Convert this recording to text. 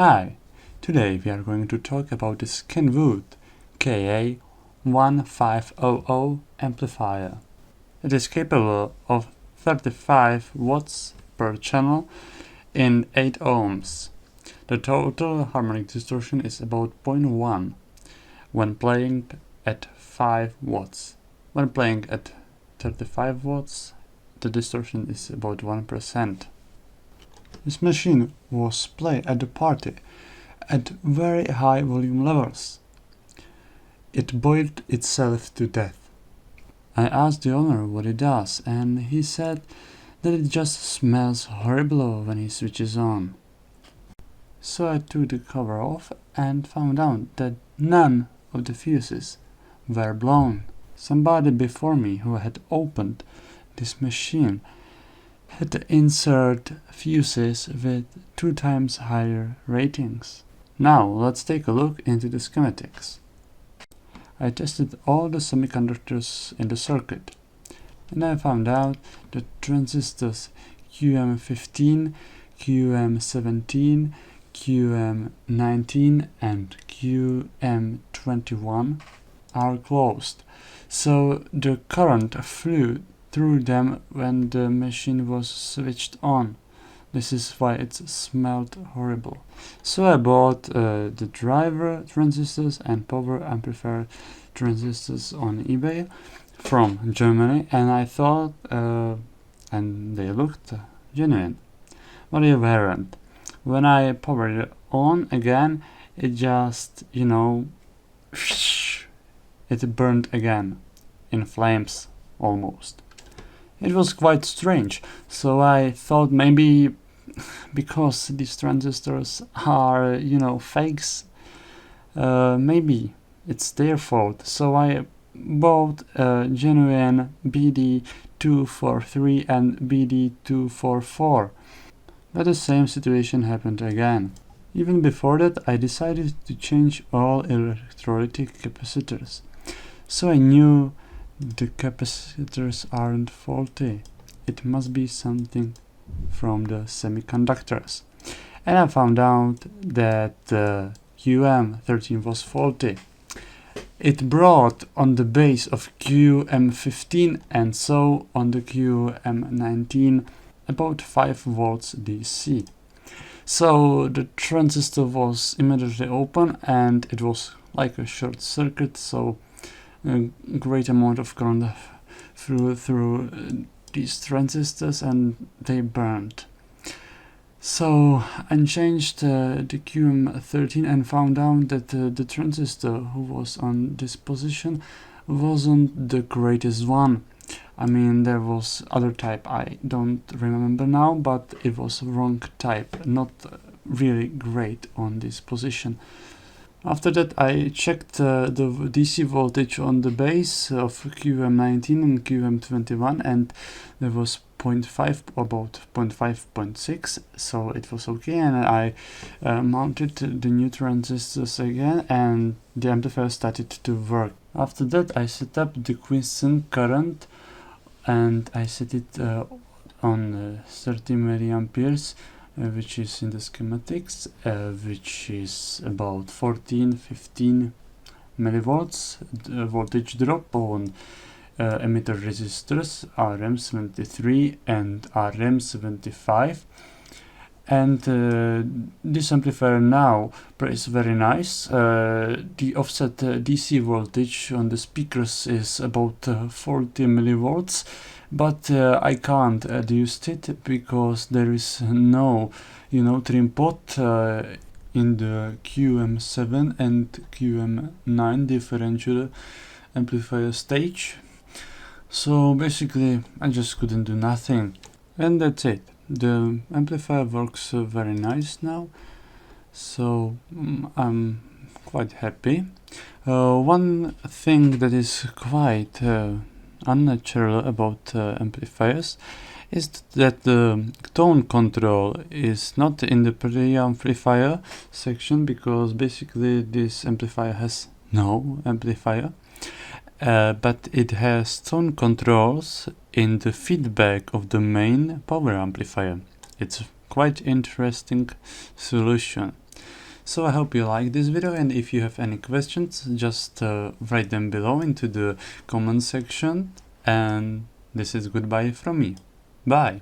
Hi, today we are going to talk about this Kenwood KA-1500 amplifier. It is capable of 35 watts per channel in 8 ohms. The total harmonic distortion is about 0.1 when playing at 5 watts. When playing at 35 watts, the distortion is about 1%. This machine was played at the party at very high volume levels. It boiled itself to death. I asked the owner what it does, and he said that it just smells horrible when he switches on. So I took the cover off and found out that none of the fuses were blown. Somebody before me who had opened this machine had to insert fuses with 2 times higher ratings. Now let's take a look into the schematics. I tested all the semiconductors in the circuit, and I found out that transistors QM15, QM17, QM19 and QM21 are closed, so the current flew through them when the machine was switched on. This is why it smelled horrible. So I bought the driver transistors and power amplifier transistors on eBay from Germany, and I thought and they looked genuine, but they weren't. When I powered it on again, it just, it burned again in flames almost. It was quite strange, so I thought maybe because these transistors are, fakes, maybe it's their fault. So I bought a genuine BD243 and BD244. But the same situation happened again. Even before that, I decided to change all electrolytic capacitors. So I knew the capacitors aren't faulty. It must be something from the semiconductors. And I found out that the QM13 was faulty. It brought on the base of QM15 and so on the QM19 about 5 volts DC. So the transistor was immediately open and it was like a short circuit, so a great amount of current through these transistors and they burned. So I changed the QM13 and found out that the transistor who was on this position wasn't the greatest one. I mean, there was other type, I don't remember now, but it was wrong type, not really great on this position. After that, I checked the DC voltage on the base of QM19 and QM21, and there was 0.5, about 0.5.6, so it was okay. And I mounted the new transistors again, and the amplifier started to work. After that, I set up the quiescent current, and I set it on 30 milliamperes. Which is in the schematics, which is about 14-15 millivolts. The voltage drop on emitter resistors RM73 and RM75, and this amplifier now plays very nice. The offset DC voltage on the speakers is about 40 millivolts, but I can't adjust it because there is no trim pot in the QM7 and QM9 differential amplifier stage. So basically I just couldn't do nothing, and that's it. The amplifier works very nice now, so I'm quite happy. One thing that is quite unnatural about amplifiers is that the tone control is not in the preamplifier section, because basically this amplifier has no amplifier, but it has tone controls in the feedback of the main power amplifier. It's quite interesting solution. So I hope you like this video, and if you have any questions, just write them below into the comment section. And this is goodbye from me. Bye!